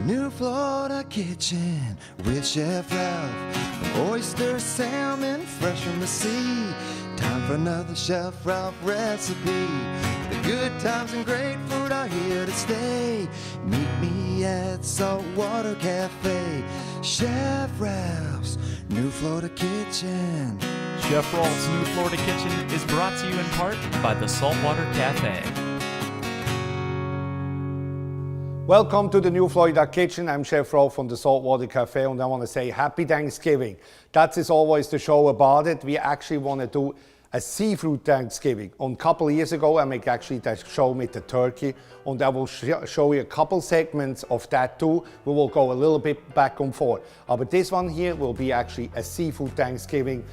New Florida kitchen with Chef Rolf. Oysters, salmon, fresh from the sea. Time for another Chef Rolf recipe. The good times and great food are here to stay. Meet me at Saltwater Cafe. Chef Rolf's New Florida Kitchen. Chef Rolf's New Florida Kitchen is brought to you in part by the Saltwater Cafe. Welcome to the New Florida Kitchen. I'm Chef Rolf from the Saltwater Cafe, and I want to say Happy Thanksgiving. That is always the show about it. We actually want to do a seafood Thanksgiving. A couple of years ago, I made actually that show with the turkey, and I will show you a couple segments of that too. We will go a little bit back and forth. But this one here will be actually a seafood Thanksgiving.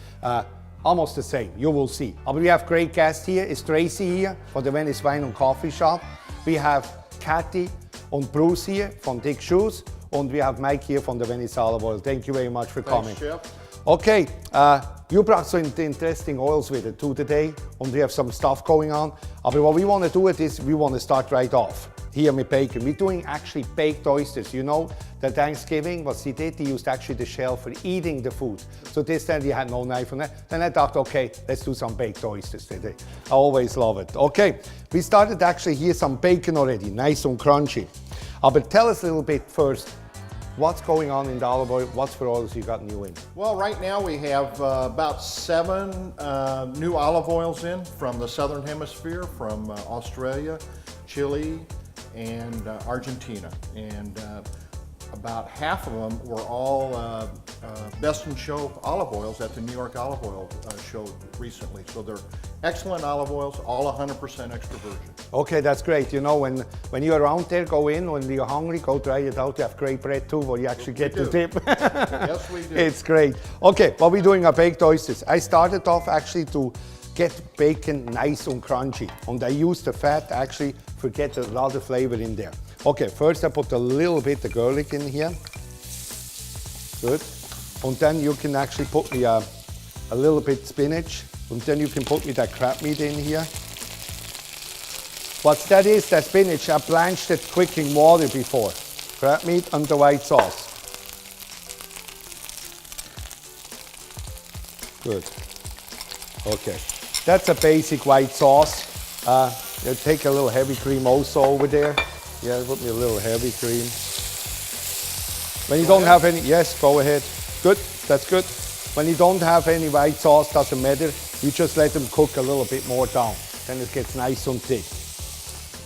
Almost the same, you will see. But we have great guests here. It's Tracy here for the Venice Wine and Coffee Shop. We have Kathy and Bruce here from Dick Shoes, and we have Mike here from the Venice Olive Oil. Thank you very much for coming. Thanks, Chef. Okay, you brought some interesting oils with it too today, and we have some stuff going on. But what we want to do is we want to start right off here with bacon. We're doing actually baked oysters. You know, the Thanksgiving, what he did, he used actually the shell for eating the food. So this time he had no knife on it. Then I thought, okay, let's do some baked oysters today. I always love it. Okay, we started actually here some bacon already, nice and crunchy. But tell us a little bit first, what's going on in the olive oil? What's for oils you got new in? Well, right now we have about 7 new olive oils in from the Southern Hemisphere, from Australia, Chile, and Argentina. And about half of them were all Best in Show olive oils at the New York Olive Oil Show recently. So they're excellent olive oils, all 100% extra virgin. Okay, that's great. You know, when you're around there, go in. When you're hungry, go try it out. You have great bread too, where you actually get the dip. Yes, we do. It's great. Okay, what we're doing are baked oysters. I started off actually to get bacon nice and crunchy. And I used the fat actually to get a lot of flavor in there. Okay, first I put a little bit of garlic in here. Good. And then you can actually put me a little bit spinach. And then you can put me that crab meat in here. What that is, that spinach, I blanched it quick in water before. Crab meat and the white sauce. Good. Okay. That's a basic white sauce. You take a little heavy cream also over there. Yeah, put me a little heavy cream. When you don't have any, yes, go ahead. Good, that's good. When you don't have any white sauce, doesn't matter. You just let them cook a little bit more down. Then it gets nice and thick.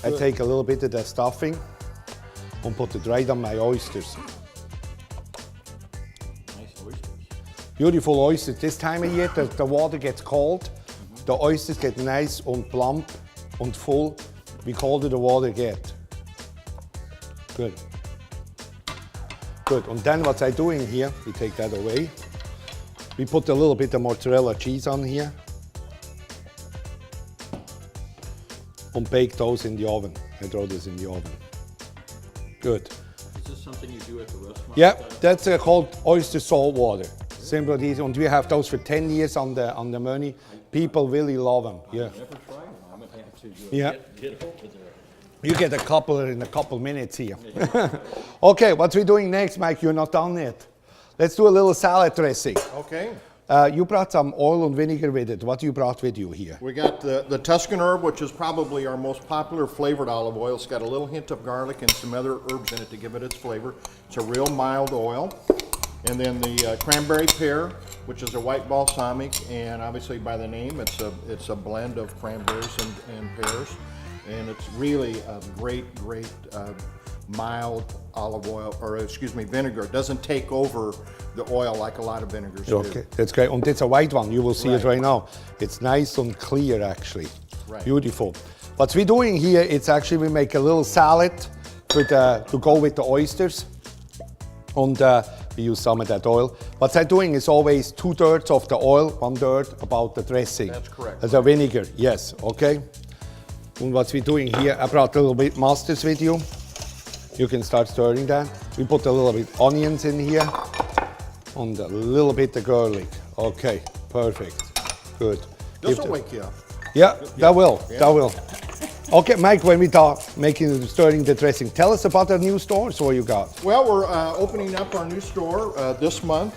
Good. I take a little bit of that stuffing and put it right on my oysters. Nice oysters. Beautiful oysters. This time of year, the water gets cold. The oysters get nice and plump and full. The colder the water gets. Good. Good, and then what I'm doing here, we take that away. We put a little bit of mozzarella cheese on here. And bake those in the oven. I throw this in the oven. Good. Is this something you do at the restaurant? Yeah, that's called oyster salt water. Simple and easy, and we have those for 10 years on the menu. People really love them. Yeah. I've never tried them. I'm going to have to get over there. You get a couple in a couple minutes here. Okay, what we're doing next, Mike, you're not done yet. Let's do a little salad dressing. Okay. You brought some oil and vinegar with it. What you brought with you here? We got the Tuscan herb, which is probably our most popular flavored olive oil. It's got a little hint of garlic and some other herbs in it to give it its flavor. It's a real mild oil. And then the cranberry pear, which is a white balsamic, and obviously by the name, it's a blend of cranberries and pears. And it's really a great mild olive oil, or excuse me, vinegar. It doesn't take over the oil like a lot of vinegars do. Okay, that's great. And it's a white one. You will see it right now. It's nice and clear, actually. Right. Beautiful. What we're doing here, it's actually we make a little salad to go with the oysters. And we use some of that oil. What I'm doing is always 2/3 of the oil, 1/3 about the dressing. That's correct. As a vinegar, yes, okay. And what we're doing here, I brought a little bit mustard with you. You can start stirring that. We put a little bit onions in here and a little bit of garlic. Okay, perfect, good. This will wake you up. Yeah, that will, Yeah. that will. Okay, Mike, when we talk starting the dressing, tell us about the new store. So what you got? Well, we're opening up our new store this month,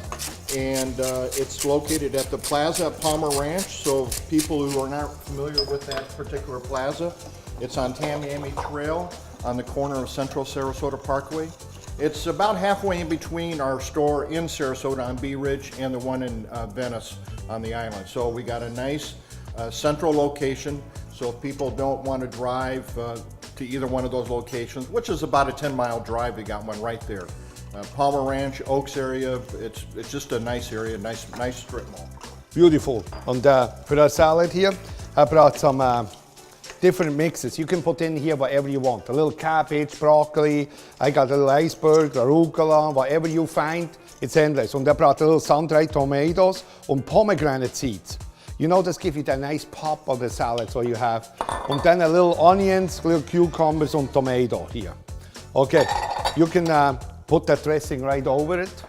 and it's located at the Plaza at Palmer Ranch. So people who are not familiar with that particular plaza, it's on Tamiami Trail on the corner of Central Sarasota Parkway. It's about halfway in between our store in Sarasota on Bee Ridge and the one in Venice on the island. So we got a nice central location. So if people don't want to drive to either one of those locations, which is about a 10-mile drive, we got one right there. Palmer Ranch, Oaks area, it's just a nice area, nice strip mall. Beautiful. And for our salad here, I brought some different mixes. You can put in here whatever you want. A little cabbage, broccoli, I got a little iceberg, arugula, whatever you find, it's endless. And I brought a little sun-dried tomatoes and pomegranate seeds. You know, this gives you that nice pop of the salad so you have. And then a little onions, little cucumbers and tomato here. Okay, you can put that dressing right over it.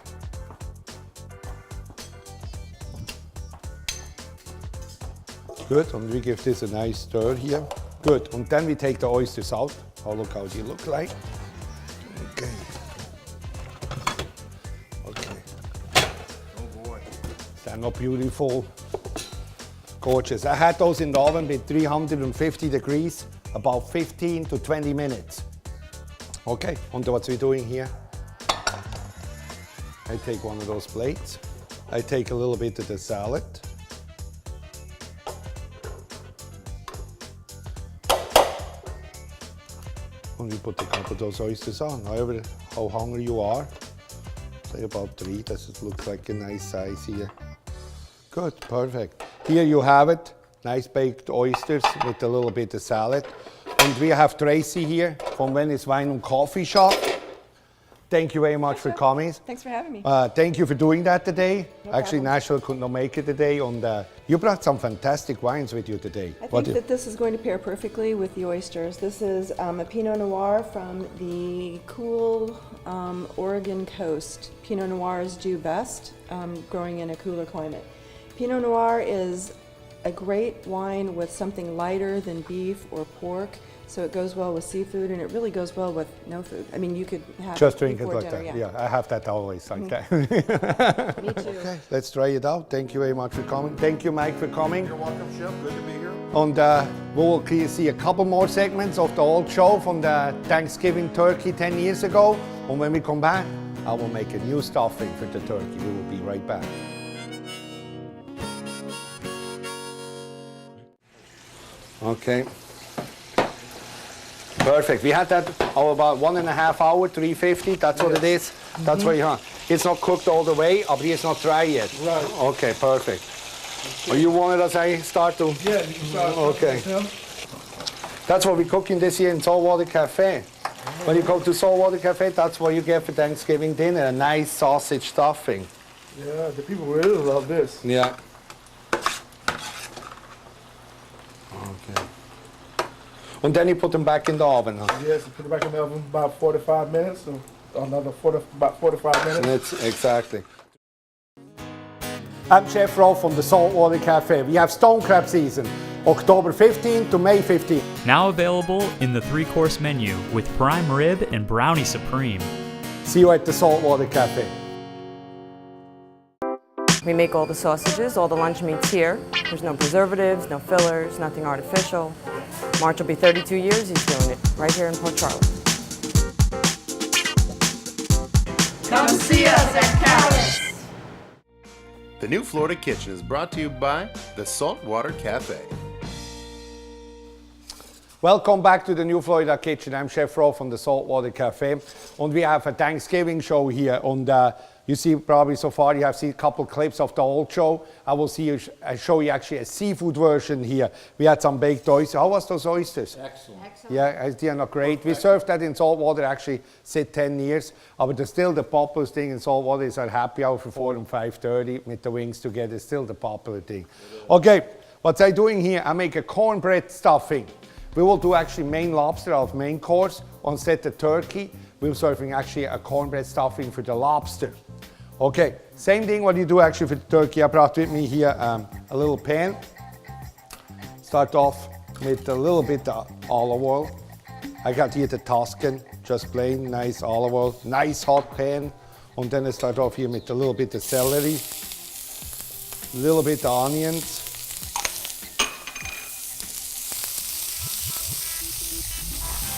Good, and we give this a nice stir here. Good, and then we take the oysters out. Oh, look how they look like. Okay. Okay. Oh boy. They're not beautiful. Gorgeous. I had those in the oven with 350 degrees, about 15 to 20 minutes. Okay, and what we're doing here, I take one of those plates. I take a little bit of the salad. And we put a couple of those oysters on, however, how hungry you are. Say about 3, this looks like a nice size here. Good, perfect. Here you have it, nice baked oysters with a little bit of salad. And we have Tracy here from Venice Wine and Coffee Shop. Thank you very much for coming. Thanks for having me. Thank you for doing that today. No Actually, problem. Nashville could not make it today. And you brought some fantastic wines with you today. I think that this is going to pair perfectly with the oysters. This is a Pinot Noir from the cool Oregon coast. Pinot Noirs do best growing in a cooler climate. Pinot Noir is a great wine with something lighter than beef or pork, so it goes well with seafood, and it really goes well with no food. I mean, you could have just it drink it before like dinner, that. Yeah, I have that always like that. Me too. Okay, let's try it out. Thank you very much for coming. Thank you, Mike, for coming. You're welcome, Chef. Good to be here. And we'll see a couple more segments of the old show from the Thanksgiving turkey 10 years ago. And when we come back, I will make a new stuffing for the turkey. We will be right back. Okay. Perfect. We had that about 1.5 hours, 350. That's what it is. That's what you want. It's not cooked all the way, but it's not dry yet. Right. Okay, perfect. Are you wanted as I start to? Yeah, you can start. Okay. That's what we're cooking this year in Saltwater Cafe. When you go to Saltwater Cafe, that's what you get for Thanksgiving dinner, a nice sausage stuffing. Yeah, the people really love this. Yeah. Okay. And then you put them back in the oven, huh? Yes, put it back in the oven about 45 minutes, or another about 45 minutes. That's exactly. I'm Chef Rolf from the Saltwater Cafe. We have stone crab season, October 15th to May 15th. Now available in the 3-course menu with prime rib and brownie supreme. See you at the Saltwater Cafe. We make all the sausages, all the lunch meats here. There's no preservatives, no fillers, nothing artificial. March will be 32 years he's doing it, right here in Port Charlotte. Come see us at Callus. The New Florida Kitchen is brought to you by the Saltwater Cafe. Welcome back to the New Florida Kitchen. I'm Chef Rolf from the Saltwater Cafe. And we have a Thanksgiving show here. And you see probably so far you have seen a couple clips of the old show. I will show you actually a seafood version here. We had some baked oysters. How was those oysters? Excellent. Yeah, they are not great. We served that in saltwater actually, sit 10 years. But there's still the popular thing in saltwater is our happy hour for 4 and 5:30 with the wings together. Still the popular thing. Okay, what I'm doing here, I make a cornbread stuffing. We will do actually main lobster of main course. On set the turkey, we're serving actually a cornbread stuffing for the lobster. Okay, same thing what you do actually for the turkey. I brought with me here a little pan. Start off with a little bit of olive oil. I got here the Tuscan, just plain nice olive oil, nice hot pan. And then I start off here with a little bit of celery, a little bit of onions.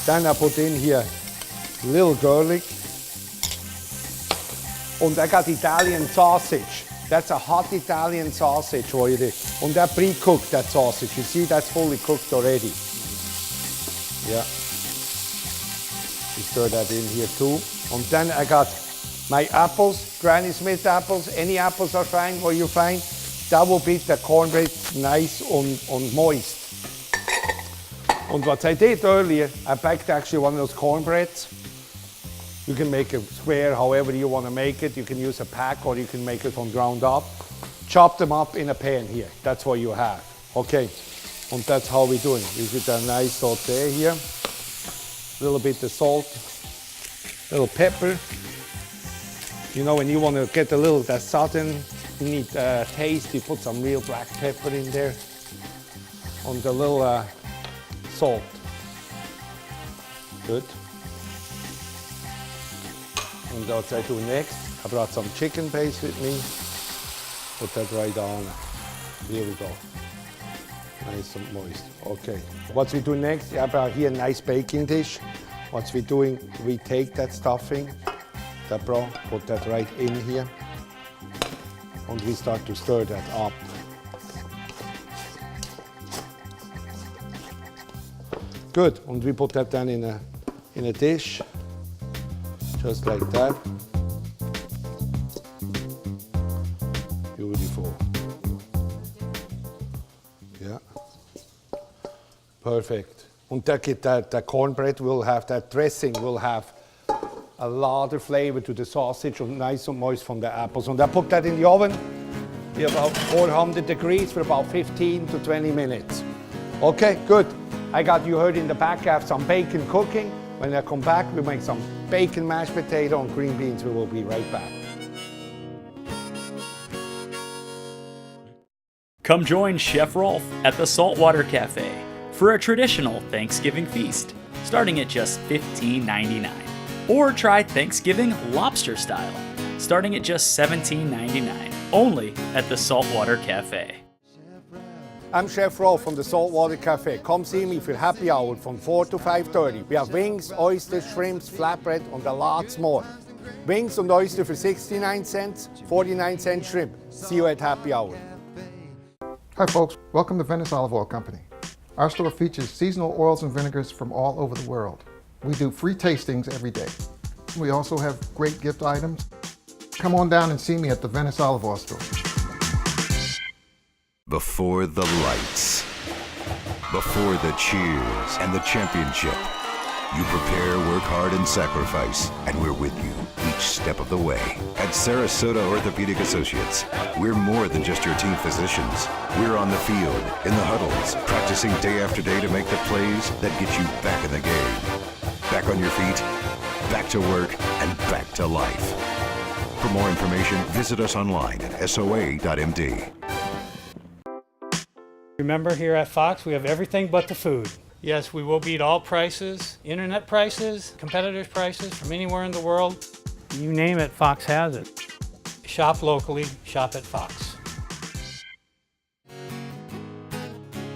Then I put in here a little garlic. And I got Italian sausage. That's a hot Italian sausage already. And that pre-cooked, that sausage. You see, that's fully cooked already. Yeah. You stir that in here too. And then I got my apples, Granny Smith apples. Any apples are fine, what you find. That will be the cornbread nice and moist. And what I did earlier, I packed actually one of those cornbreads. You can make it square, however you want to make it. You can use a pack or you can make it from ground up. Chop them up in a pan here. That's what you have. Okay, and that's how we're doing. We put a nice saute here. A little bit of salt, a little pepper. You know, when you want to get a little that southern, you need taste, you put some real black pepper in there. And a little salt. Good. And what I do next, I brought some chicken paste with me. Put that right on. Here we go. Nice and moist. Okay. What we do next, I brought here a nice baking dish. What we're doing, we take that stuffing, that broth, put that right in here. And we start to stir that up. Good. And we put that then in a dish. Just like that. Beautiful. Yeah. Perfect. And that cornbread will have, that dressing will have a lot of flavor to the sausage, and nice and moist from the apples. And I put that in the oven, about 400 degrees for about 15 to 20 minutes. Okay, good. You heard in the back, I have some bacon cooking. When I come back, we make some bacon mashed potato and green beans. We will be right back. Come join Chef Rolf at the Saltwater Cafe for a traditional Thanksgiving feast, starting at just $15.99. Or try Thanksgiving lobster style, starting at just $17.99, only at the Saltwater Cafe. I'm Chef Rolf from the Saltwater Cafe. Come see me for happy hour from 4 to 5:30. We have wings, oysters, shrimps, flatbread, and a lots more. Wings and oyster for 69 cents, 49-cent shrimp. See you at happy hour. Hi folks, welcome to Venice Olive Oil Company. Our store features seasonal oils and vinegars from all over the world. We do free tastings every day. We also have great gift items. Come on down and see me at the Venice Olive Oil store. Before the lights, before the cheers and the championship, you prepare, work hard, and sacrifice, and we're with you each step of the way. At Sarasota Orthopedic Associates, we're more than just your team physicians. We're on the field, in the huddles, practicing day after day to make the plays that get you back in the game. Back on your feet, back to work, and back to life. For more information, visit us online at soa.md. Remember, here at Fox, we have everything but the food. Yes, we will beat all prices, internet prices, competitors' prices from anywhere in the world. You name it, Fox has it. Shop locally, shop at Fox.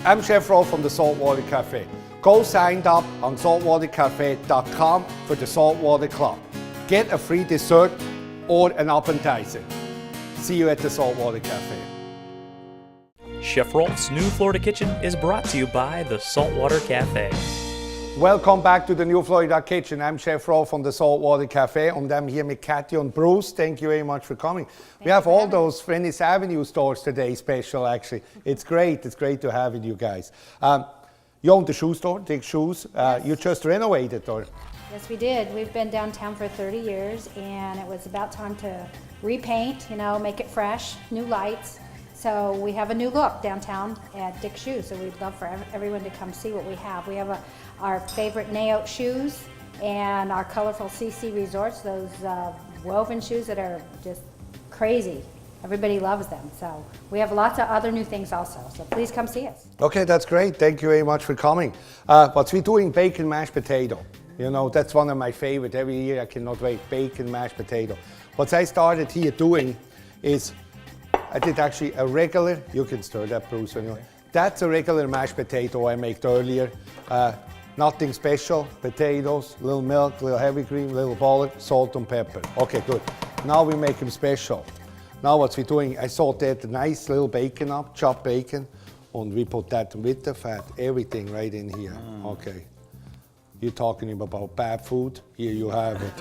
I'm Chef Rolf from the Saltwater Cafe. Go sign up on saltwatercafe.com for the Saltwater Club. Get a free dessert or an appetizer. See you at the Saltwater Cafe. Chef Rolf's New Florida Kitchen is brought to you by the Saltwater Cafe. Welcome back to the New Florida Kitchen. I'm Chef Rolf from the Saltwater Cafe, and I'm here with Kathy and Bruce. Thank you very much for coming. We have all those Venice Avenue stores today special, actually. It's great to have you guys. You own the shoe store, Dick's Shoes. Yes. You just renovated, or? Yes, we did. We've been downtown for 30 years, and it was about time to repaint, make it fresh, new lights. So we have a new look downtown at Dick's Shoes, so we'd love for everyone to come see what we have. We have our favorite Naote shoes and our colorful CC Resorts, those woven shoes that are just crazy. Everybody loves them. So we have lots of other new things also. So please come see us. Okay, that's great. Thank you very much for coming. What we're doing, bacon mashed potato. You know, that's one of my favorite. Every year I cannot wait, bacon mashed potato. What I started here doing is, I did actually a regular, you can stir that, Bruce, anyway. That's a regular mashed potato I made earlier. Nothing special, potatoes, little milk, little heavy cream, little butter, salt and pepper. Okay, good. Now we make them special. Now what we're doing, I sauteed a nice little bacon up, chopped bacon, and we put that with the fat, everything right in here. Okay. You're talking about bad food? Here you have it.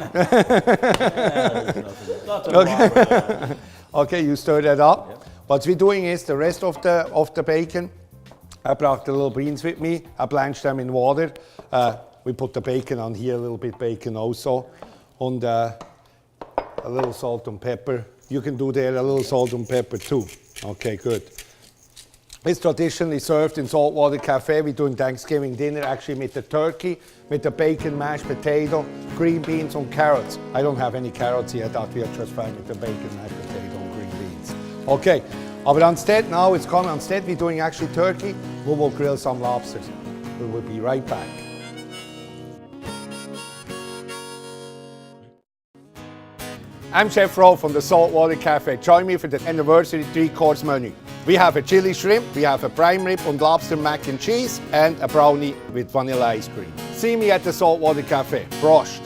Okay. Okay, you stir that up. Yep. What we're doing is the rest of the bacon, I brought the little beans with me. I blanched them in water. We put the bacon on here, a little bit bacon also, and a little salt and pepper. You can do there a little salt and pepper too. Okay, good. It's traditionally served in Saltwater Cafe. We're doing Thanksgiving dinner actually with the turkey, with the bacon mashed potato, green beans and carrots. I don't have any carrots here. I thought we are just fine with the bacon mashed potato and green beans. Okay, but instead now it's coming. Instead we're doing actually turkey. We will grill some lobsters. We will be right back. I'm Chef Rolf from the Saltwater Cafe. Join me for the anniversary 3-course menu. We have a chili shrimp, we have a prime rib and lobster mac and cheese, and a brownie with vanilla ice cream. See me at the Saltwater Cafe. Prost!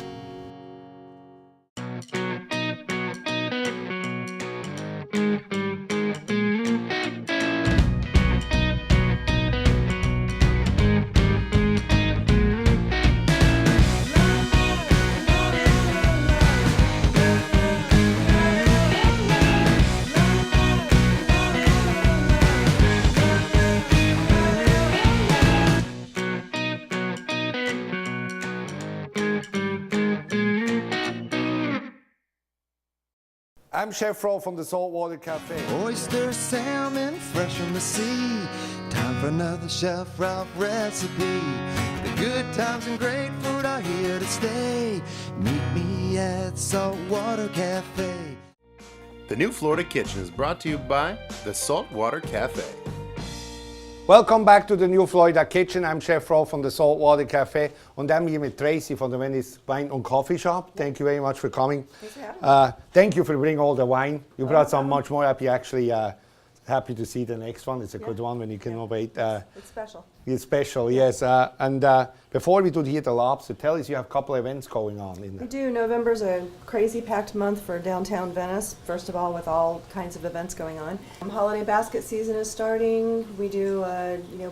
I'm Chef Rolf from the Saltwater Cafe. Oysters, salmon, fresh from the sea. Time for another Chef Rolf recipe. The good times and great food are here to stay. Meet me at Saltwater Cafe. The new Florida Kitchen is brought to you by the Saltwater Cafe. Welcome back to the new Florida Kitchen. I'm Chef Rolf from the Saltwater Cafe, and I'm here with Tracy from the Venice Wine and Coffee Shop. Thank you very much for coming. Thanks for having me. Thank you for bringing all the wine. You brought some much more. Happy to see the next one. It's a good one when you can wait. It's special. It's special, yes. And before we do here the lobster, tell us you have a couple of events going on. We do. November's a crazy packed month for downtown Venice, first of all, with all kinds of events going on. Holiday basket season is starting. We do,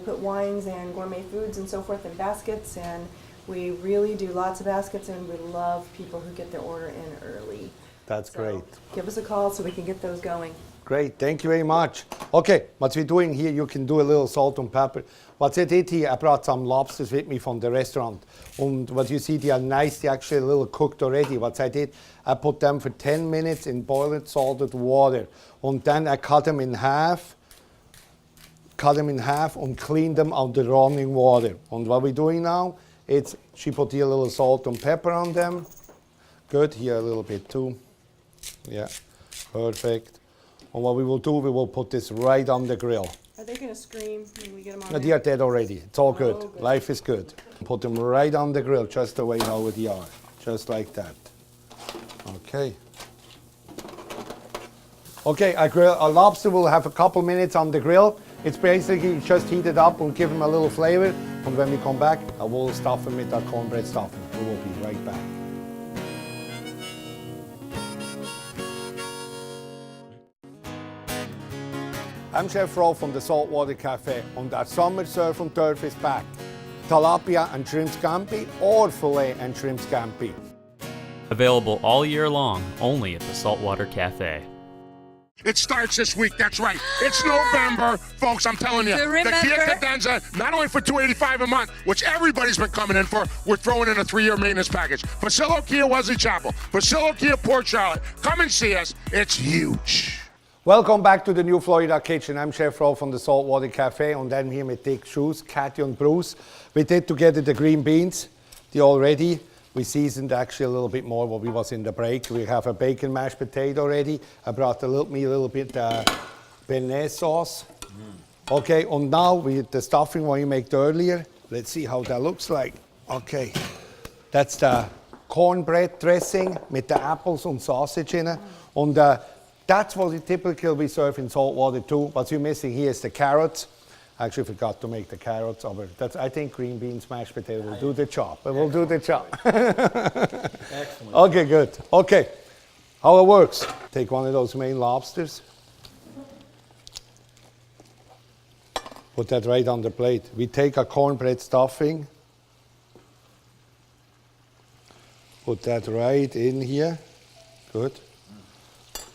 put wines and gourmet foods and so forth in baskets, and we really do lots of baskets, and we love people who get their order in early. That's great. Give us a call so we can get those going. Great, thank you very much. Okay, what we're doing here, you can do a little salt and pepper. What I did here, I brought some lobsters with me from the restaurant. And what you see, they are nice, they're actually a little cooked already. What I did, I put them for 10 minutes in boiled salted water. And then I cut them in half and clean them out the running water. And what we're doing now, she put here a little salt and pepper on them. Good, here a little bit too. Yeah, perfect. And what we will do, we will put this right on the grill. Are they going to scream when we get them on? No, they are dead already. It's all good. Life is good. Put them right on the grill, just the way how they are. Just like that. Okay. Okay, a lobster will have a couple minutes on the grill. It's basically just heat it up and give them a little flavor. And when we come back, I will stuff them with our cornbread stuffing. We will be right back. I'm Chef Rolf from the Saltwater Cafe, and our summer surf and turf is back. Tilapia and shrimp scampi, or filet and shrimp scampi. Available all year long, only at the Saltwater Cafe. It starts this week, that's right. It's November, folks, I'm telling you. The Kia Cadenza, not only for $285 a month, which everybody's been coming in for, we're throwing in a 3-year maintenance package. Facilio Kia Wesley Chapel, Facilio Kia Port Charlotte. Come and see us, it's huge. Welcome back to the new Florida Kitchen. I'm Chef Rolf from the Saltwater Cafe, and I'm here with Dick Shoes, Kathy and Bruce. We did together the green beans. They're all ready. We seasoned actually a little bit more what we was in the break. We have a bacon mashed potato ready. I brought me a little bit Venice sauce. Okay, and now the stuffing what you made earlier. Let's see how that looks like. Okay, that's the cornbread dressing with the apples and sausage in it. And that's what we typically serve in saltwater too. What you're missing here is the carrots. I actually forgot to make the carrots over. I think green beans, mashed potato will do the job. It will do the job. Excellent. Okay, good. Okay, how it works. Take one of those main lobsters. Put that right on the plate. We take a cornbread stuffing. Put that right in here. Good.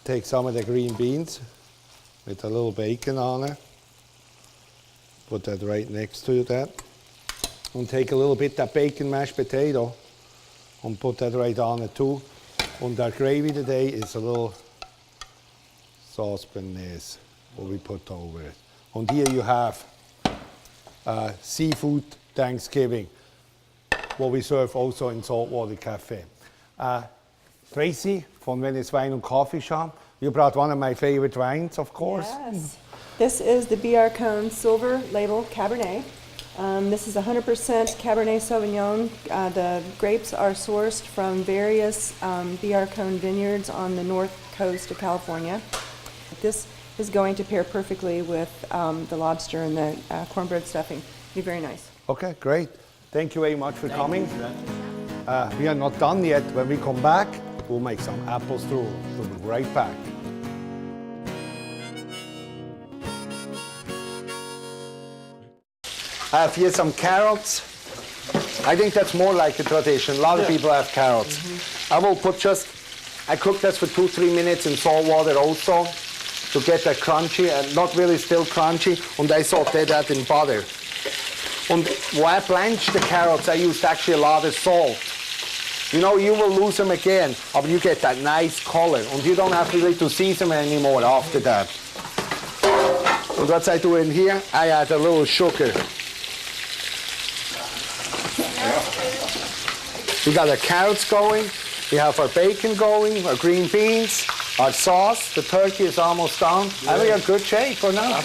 Take some of the green beans with a little bacon on it. Put that right next to that. And take a little bit of that bacon mashed potato and put that right on it too. And our gravy today is a little sauce béarnaise, what we put over it. And here you have seafood Thanksgiving, what we serve also in Saltwater Cafe. Tracy from Venice Wine and Coffee Shop, you brought one of my favorite wines, of course. Yes. This is the BR Cone Silver Label Cabernet. This is 100% Cabernet Sauvignon. The grapes are sourced from various BR Cone vineyards on the north coast of California. This is going to pair perfectly with the lobster and the cornbread stuffing. Be very nice. Okay, great. Thank you very much for coming. We are not done yet. When we come back, we'll make some apple strudel. We'll be right back. I have here some carrots. I think that's more like a tradition. A lot of people have carrots. I will put I cook this for 2-3 minutes in salt water also to get that crunchy and not really still crunchy. And I saute that in butter. And when I blanch the carrots, I used actually a lot of salt. You know, you will lose them again, but you get that nice color. And you don't have really to season them anymore after that. And what I do in here, I add a little sugar. We got our carrots going, we have our bacon going, our green beans, our sauce, the turkey is almost done. I think a good shape for now.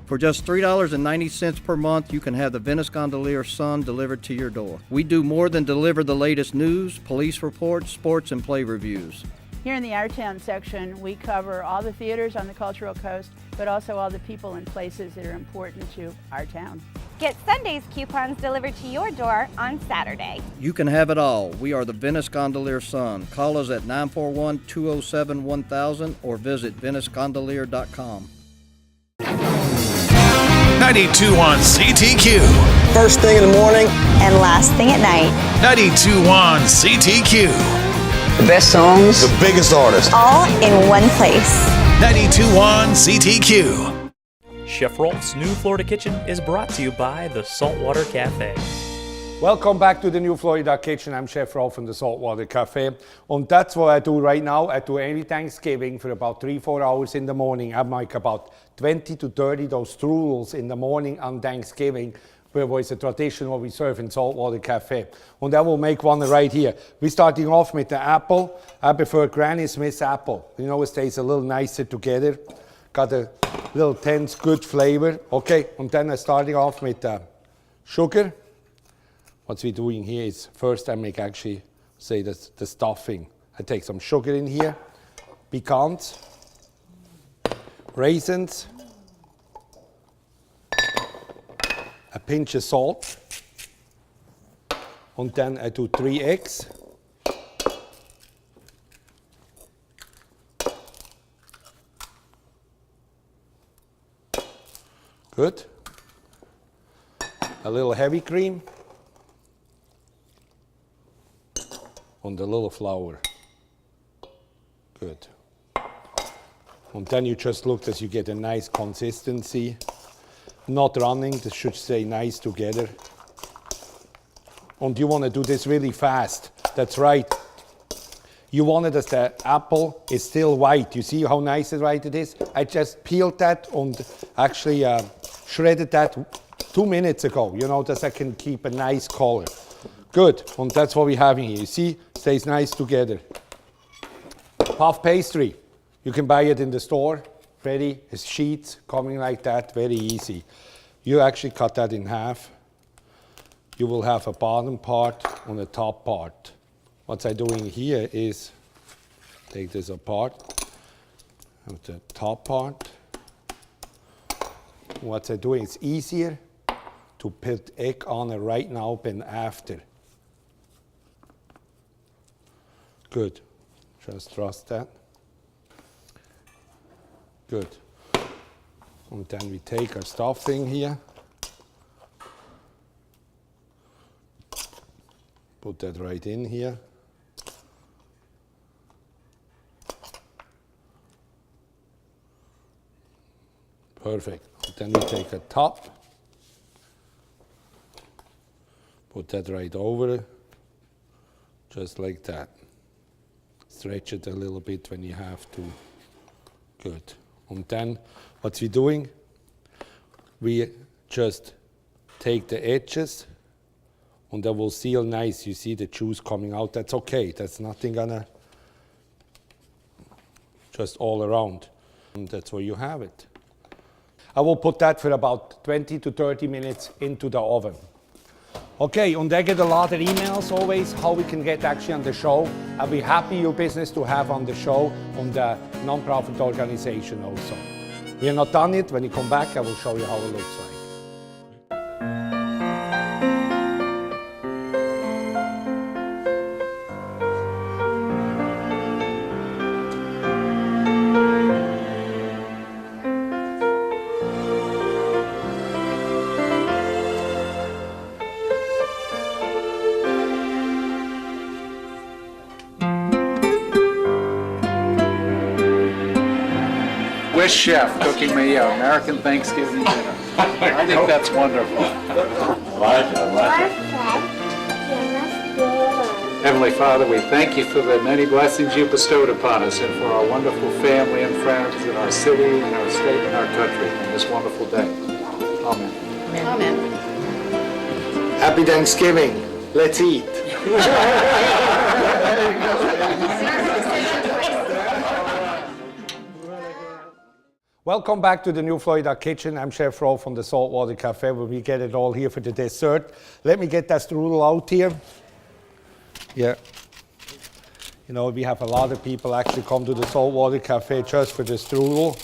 For just $3.90 per month, you can have the Venice Gondolier Sun delivered to your door. We do more than deliver the latest news, police reports, sports, and play reviews. Here in the Our Town section, we cover all the theaters on the Cultural Coast, but also all the people and places that are important to our town. Get Sunday's coupons delivered to your door on Saturday. You can have it all. We are the Venice Gondolier Sun. Call us at 941-207-1000 or visit VeniceGondolier.com. 92.1 CTQ. First thing in the morning and last thing at night. 92.1 CTQ. The best songs, the biggest artists, all in one place. 92.1 CTQ. Chef Rolf's New Florida Kitchen is brought to you by the Saltwater Cafe. Welcome back to the New Florida Kitchen. I'm Chef Rolf from the Saltwater Cafe. And that's what I do right now. I do every Thanksgiving for about 3-4 hours in the morning. I make about 20 to 30 those strudels in the morning on Thanksgiving, where it's a tradition what we serve in Saltwater Cafe. And I will make one right here. We're starting off with the apple. I prefer Granny Smith's apple. You know, it stays a little nicer together. Got a little tense, good flavor. Okay, and then I'm starting off with sugar. What we're doing here is first I make actually, say, the stuffing. I take some sugar in here, pecans, raisins, a pinch of salt, and then I do 3 eggs. Good. A little heavy cream. And a little flour. Good. And then you just look as you get a nice consistency. Not running, this should stay nice together. And you want to do this really fast. That's right. You want it as the apple is still white. You see how nice and white it is? I just peeled that and actually shredded that 2 minutes ago, you know, that I can keep a nice color. Good, and that's what we have here. You see, stays nice together. Puff pastry, you can buy it in the store. Ready, it's sheets coming like that, very easy. You actually cut that in half. You will have a bottom part and a top part. What I'm doing here is take this apart, have the top part. What I'm doing is easier to put egg on it right now than after. Good, just trust that. Good. And then we take our stuffing here. Put that right in here. Perfect. Then we take a top. Put that right over it. Just like that. Stretch it a little bit when you have to. Good. And then what we're doing, we just take the edges and that will seal nice. You see the juice coming out. That's okay. That's nothing gonna just all around. And that's where you have it. I will put that for about 20 to 30 minutes into the oven. Okay, and I get a lot of emails always how we can get actually on the show. I'll be happy your business to have on the show on the non-profit organization also. We are not done yet. When you come back, I will show you how it looks like. Swiss chef cooking me American Thanksgiving dinner. I think that's wonderful. Heavenly Father, we thank you for the many blessings you bestowed upon us and for our wonderful family and friends in our city, in our state, and our country on this wonderful day. Amen. Amen. Happy Thanksgiving. Let's eat. Welcome back to the New Florida Kitchen. I'm Chef Rolf from the Saltwater Cafe where we get it all here for the dessert. Let me get that strudel out here. Yeah. You know, we have a lot of people actually come to the Saltwater Cafe just for the strudel.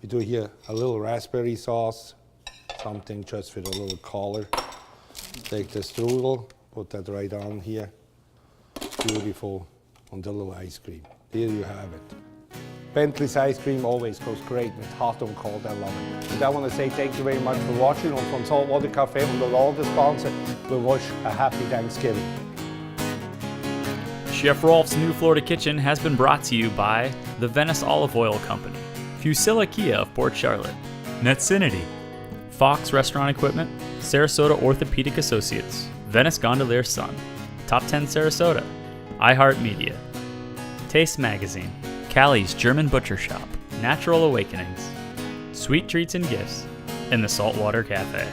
We do here a little raspberry sauce, something just for the little color. Take the strudel, put that right on here. Beautiful, on the little ice cream. There you have it. Bentley's ice cream always goes great with hot and cold. I love it. And I want to say thank you very much for watching. And from Saltwater Cafe and all the sponsors, we wish a happy Thanksgiving. Chef Rolf's New Florida Kitchen has been brought to you by the Venice Olive Oil Company, Fusilla Kia of Port Charlotte, Netcinity, Fox Restaurant Equipment, Sarasota Orthopedic Associates, Venice Gondolier Sun, Top 10 Sarasota, iHeartMedia, Taste Magazine, Callie's German Butcher Shop, Natural Awakenings, Sweet Treats and Gifts, and the Saltwater Cafe.